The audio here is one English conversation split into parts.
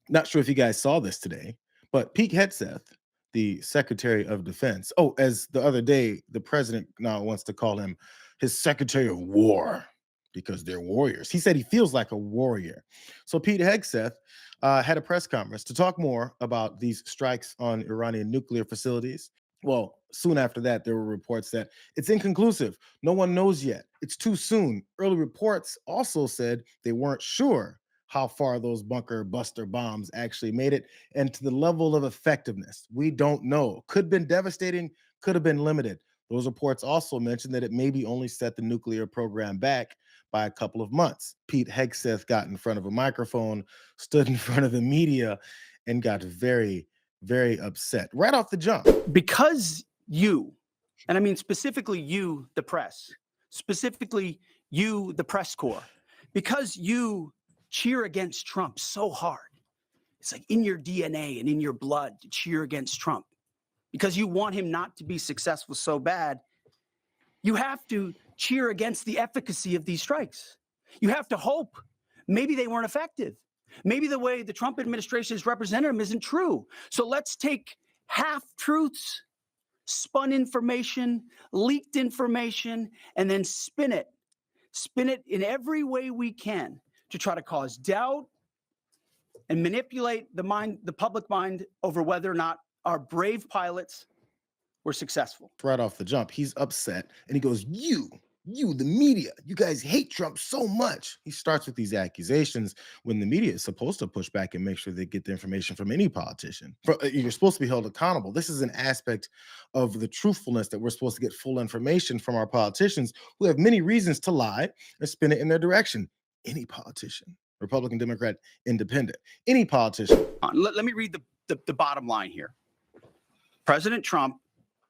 Not sure if you guys saw this today, but Pete Hegseth, the Secretary of Defense. Oh, as the other day, the president now wants to call him his Secretary of War because they're warriors. He said he feels like a warrior. So Pete Hegseth had a press conference to talk more about these strikes on Iranian nuclear facilities. Well, soon after that, there were reports that it's inconclusive. No one knows yet. It's too soon. Early reports also said they weren't sure how far those bunker buster bombs actually made it and to the level of effectiveness. We don't know. Could have been devastating, could have been limited. Those reports also mentioned that it maybe only set the nuclear program back by a couple of months. Pete Hegseth got in front of a microphone, stood in front of the media, and got very, very upset right off the jump. Because you, and I mean specifically you, the press, specifically you, the press corps, because you cheer against Trump so hard. It's like in your DNA and in your blood to cheer against Trump because you want him not to be successful so bad. You have to cheer against the efficacy of these strikes. You have to hope maybe they weren't effective. Maybe the way the Trump administration has represented them isn't true. So let's take half truths, spun information, leaked information, and then spin it in every way we can to try to cause doubt and manipulate the public mind over whether or not our brave pilots were successful. Right off the jump, he's upset and he goes, you, the media, you guys hate Trump so much. He starts with these accusations when the media is supposed to push back and make sure they get the information from any politician. You're supposed to be held accountable. This is an aspect of the truthfulness that we're supposed to get full information from our politicians who have many reasons to lie and spin it in their direction. Any politician, Republican, Democrat, Independent, any politician. Let me read the bottom line here. President Trump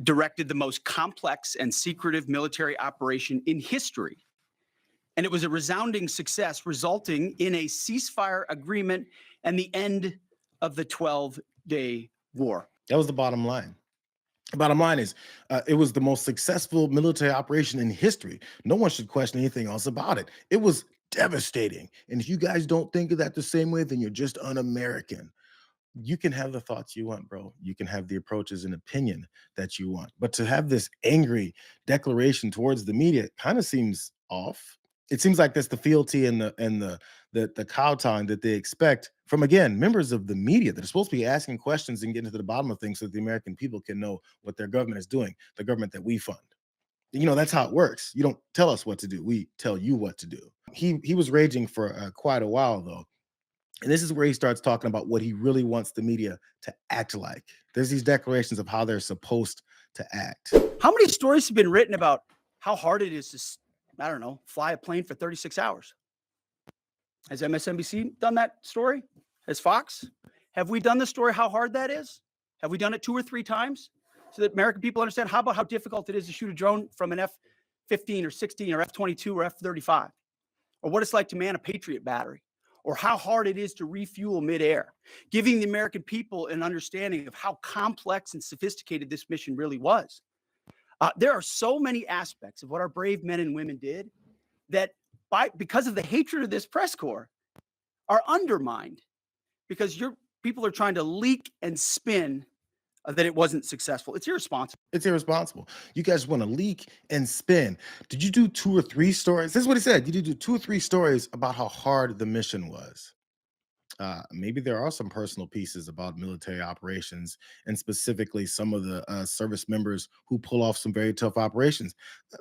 directed the most complex and secretive military operation in history. And it was a resounding success, resulting in a ceasefire agreement and the end of the 12-day war. That was the bottom line. The bottom line is, it was the most successful military operation in history. No one should question anything else about it. It was devastating. And if you guys don't think of that the same way, then you're just un-American. You can have the thoughts you want, bro. You can have the approaches and opinion that you want. But to have this angry declaration towards the media kind of seems off. It seems like that's the fealty and the kowtowing that they expect from, again, members of the media that are supposed to be asking questions and getting to the bottom of things so that the American people can know what their government is doing, the government that we fund. That's how it works. You don't tell us what to do. We tell you what to do. He was raging for quite a while, though. And this is where he starts talking about what he really wants the media to act like. There's these declarations of how they're supposed to act. How many stories have been written about how hard it is to, I don't know, fly a plane for 36 hours? Has MSNBC done that story? Has Fox? Have we done the story how hard that is? Have we done it 2 or 3 times so that American people understand? How about how difficult it is to shoot a drone from an F-15 or 16 or F-22 or F-35? Or what it's like to man a Patriot battery? Or how hard it is to refuel midair, giving the American people an understanding of how complex and sophisticated this mission really was. There are so many aspects of what our brave men and women did that because of the hatred of this press corps are undermined because your people are trying to leak and spin that it wasn't successful. It's irresponsible. It's irresponsible. You guys want to leak and spin. Did you do 2 or 3 stories? This is what he said. Did you do 2 or 3 stories about how hard the mission was? Maybe there are some personal pieces about military operations and specifically some of the service members who pull off some very tough operations.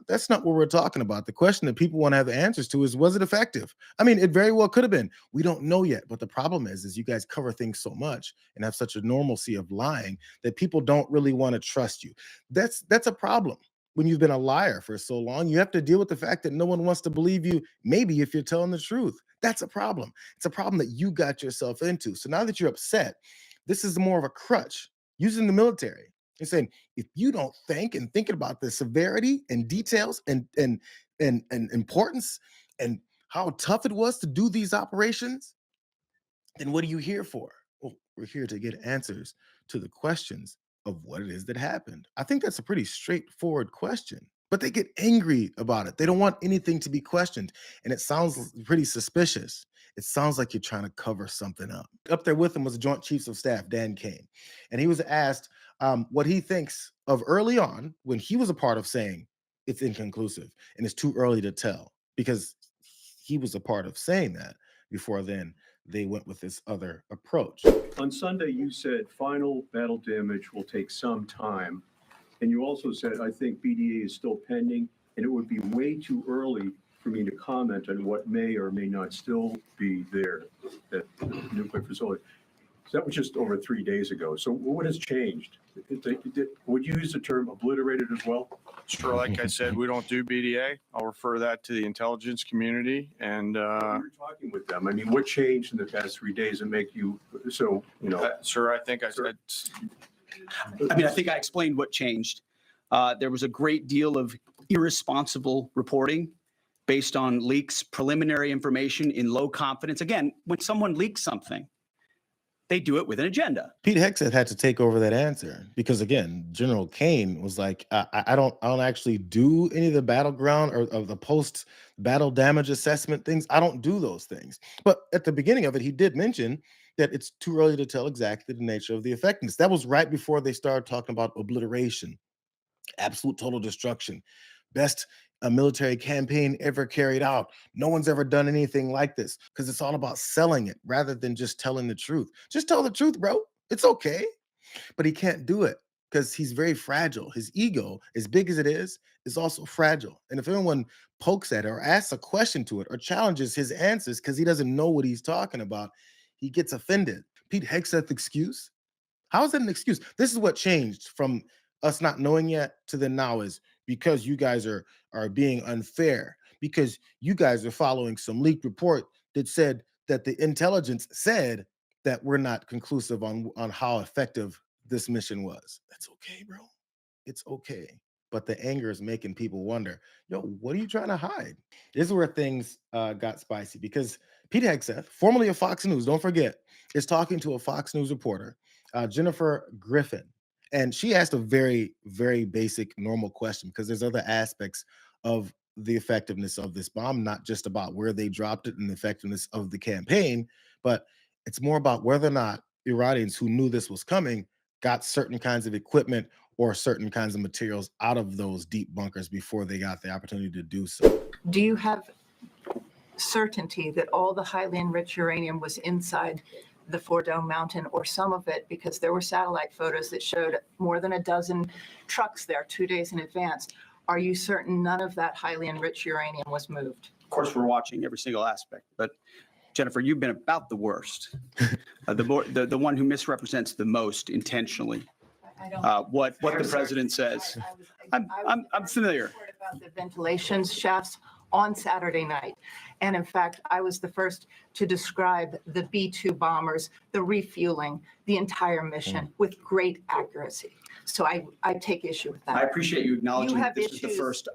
That's not what we're talking about. The question that people want to have answers to is, was it effective? I mean, it very well could have been. We don't know yet. But the problem is you guys cover things so much and have such a normalcy of lying that people don't really want to trust you. That's a problem. When you've been a liar for so long, you have to deal with the fact that no one wants to believe you, maybe if you're telling the truth. That's a problem. It's a problem that you got yourself into. So now that you're upset, this is more of a crutch using the military and saying, if you don't thinking about the severity and details and importance and how tough it was to do these operations, then what are you here for? Well, we're here to get answers to the questions of what it is that happened. I think that's a pretty straightforward question. but they get angry about it. They don't want anything to be questioned. And it sounds pretty suspicious. It sounds like you're trying to cover something up. Up there with him was the Joint Chiefs of Staff, Dan Kane. And he was asked what he thinks of early on when he was a part of saying it's inconclusive and it's too early to tell, because he was a part of saying that. Before then, they went with this other approach. On Sunday, you said final battle damage will take some time. And you also said, I think BDA is still pending, and it would be way too early for me to comment on what may or may not still be there at the nuclear facility. So that was just over 3 days ago. So what has changed? Would you use the term obliterated as well? Sure. Like I said, we don't do BDA. I'll refer that to the intelligence community. And You're talking with them. I mean, what changed in the past 3 days and make you so, sir, I think I said. I mean, I think I explained what changed. There was a great deal of irresponsible reporting based on leaks, preliminary information in low confidence. Again, when someone leaks something, they do it with an agenda. Pete Hegseth had to take over that answer because, again, General Kane was like, I don't actually do any of the battleground or of the post-battle damage assessment things. I don't do those things. But at the beginning of it, he did mention that it's too early to tell exactly the nature of the effectiveness. That was right before they started talking about obliteration, absolute total destruction, best military campaign ever carried out. No one's ever done anything like this, because it's all about selling it rather than just telling the truth. Just tell the truth, bro. It's okay. But he can't do it because he's very fragile. His ego, as big as it is also fragile. And if anyone pokes at it or asks a question to it or challenges his answers because he doesn't know what he's talking about, he gets offended. Pete Hegseth excuse? How is that an excuse? This is what changed from us not knowing yet to then now is because you guys are being unfair, because you guys are following some leaked report that said that the intelligence said that we're not conclusive on how effective this mission was. That's okay, bro. It's okay. But the anger is making people wonder, yo, what are you trying to hide? This is where things got spicy, because Pete Hegseth, formerly of Fox News, don't forget, is talking to a Fox News reporter, Jennifer Griffin. And she asked a very, very basic, normal question, because there's other aspects of the effectiveness of this bomb, not just about where they dropped it and the effectiveness of the campaign, but it's more about whether or not Iranians who knew this was coming got certain kinds of equipment or certain kinds of materials out of those deep bunkers before they got the opportunity to do so. Do you have certainty that all the highly enriched uranium was inside the Fort Mountain, or some of it? Because there were satellite photos that showed more than a dozen trucks there 2 days in advance. Are you certain none of that highly enriched uranium was moved? Of course, we're watching every single aspect, but Jennifer, you've been about the worst, the one who misrepresents the most intentionally. I don't. What the president says. I'm familiar. About the ventilation shafts on Saturday night. And in fact, I was the first to describe the B-2 bombers, the refueling, the entire mission with great accuracy. So I take issue with that. I appreciate you acknowledging You that have this is the issues. first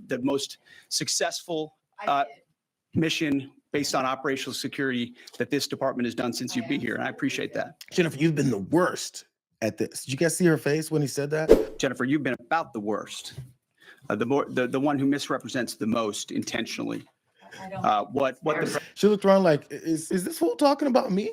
the most successful I did. mission based on operational security that this department has done since you've been here. And I appreciate that. Jennifer, you've been the worst at this. Did you guys see her face when he said that? Jennifer, you've been about the worst, the one who misrepresents the most intentionally. I don't. She looked around like, is this fool talking about me?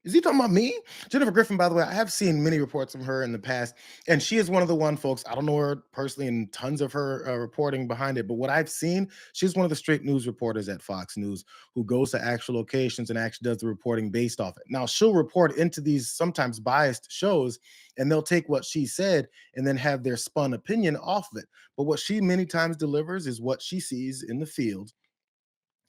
Is he talking about me? Jennifer Griffin, by the way, I have seen many reports from her in the past, and she is one of the one folks, I don't know her personally and tons of her reporting behind it, but what I've seen, she's one of the straight news reporters at Fox News who goes to actual locations and actually does the reporting based off it. Now, she'll report into these sometimes biased shows, and they'll take what she said and then have their spun opinion off of it. But what she many times delivers is what she sees in the field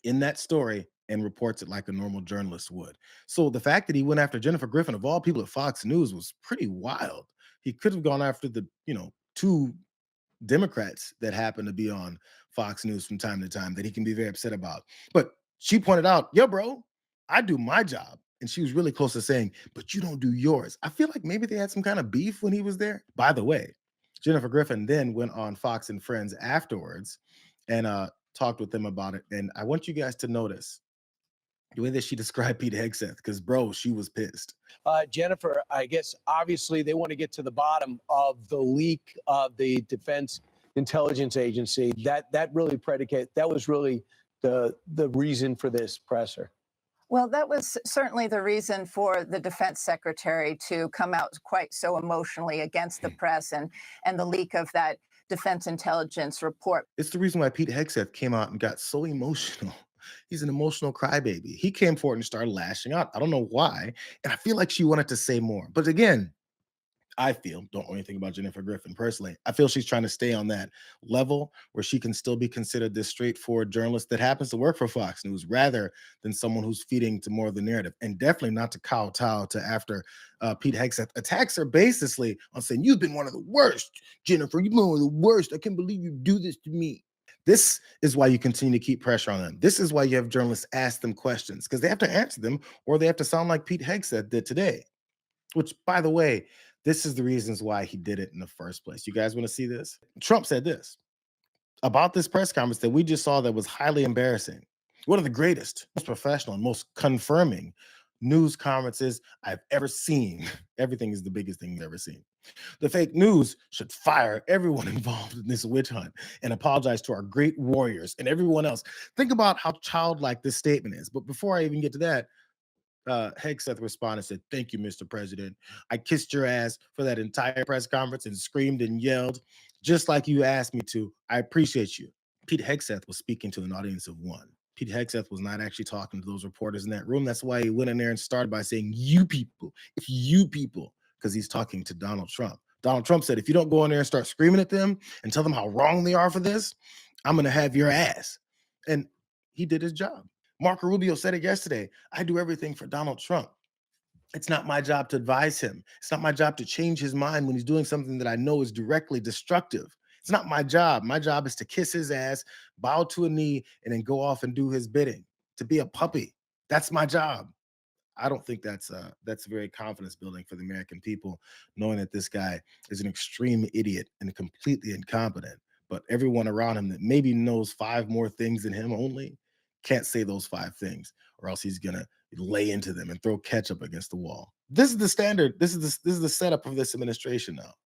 in that story and reports it like a normal journalist would. So the fact that he went after Jennifer Griffin, of all people at Fox News, was pretty wild. He could have gone after the, two Democrats that happen to be on Fox News from time to time that he can be very upset about. But she pointed out, yo, bro, I do my job. And she was really close to saying, but you don't do yours. I feel like maybe they had some kind of beef when he was there. By the way, Jennifer Griffin then went on Fox and Friends afterwards and talked with them about it. And I want you guys to notice the way that she described Pete Hegseth, because, bro, she was pissed. Jennifer, I guess obviously they want to get to the bottom of the leak of the defense intelligence agency. That was really the reason for this presser. Well, that was certainly the reason for the defense secretary to come out quite so emotionally against the press and the leak of that defense intelligence report. It's the reason why Pete Hegseth came out and got so emotional. He's an emotional crybaby. He came forward and started lashing out. I don't know why. And I feel like she wanted to say more. But again, don't know anything about Jennifer Griffin personally. I feel she's trying to stay on that level where she can still be considered this straightforward journalist that happens to work for Fox News rather than someone who's feeding to more of the narrative, and definitely not to kowtow to after Pete Hegseth attacks her baselessly on saying, "You've been one of the worst, Jennifer. You've been one of the worst. I can't believe you do this to me." This is why you continue to keep pressure on them. This is why you have journalists ask them questions, because they have to answer them or they have to sound like Pete Hegseth did today. Which, by the way, this is the reasons why he did it in the first place. You guys want to see this? Trump said this about this press conference that we just saw that was highly embarrassing. One of the greatest, most professional, and most confirming news conferences I've ever seen. Everything is the biggest thing you've ever seen. The fake news should fire everyone involved in this witch hunt and apologize to our great warriors and everyone else. Think about how childlike this statement is. But before I even get to that, Hegseth responded and said, "Thank you, Mr. President. I kissed your ass for that entire press conference and screamed and yelled, just like you asked me to. I appreciate you." Pete Hegseth was speaking to an audience of one. Pete Hegseth was not actually talking to those reporters in that room. That's why he went in there and started by saying, "You people, if you people," because he's talking to Donald Trump. Donald Trump said, "If you don't go in there and start screaming at them and tell them how wrong they are for this, I'm going to have your ass." And he did his job. Marco Rubio said it yesterday. "I do everything for Donald Trump. It's not my job to advise him. It's not my job to change his mind when he's doing something that I know is directly destructive. It's not my job. My job is to kiss his ass, bow to a knee, and then go off and do his bidding, to be a puppy. That's my job." I don't think that's very confidence building for the American people, knowing that this guy is an extreme idiot and completely incompetent. But everyone around him that maybe knows 5 more things than him only can't say those 5 things, or else he's gonna lay into them and throw ketchup against the wall. This is the standard. This is the setup of this administration now.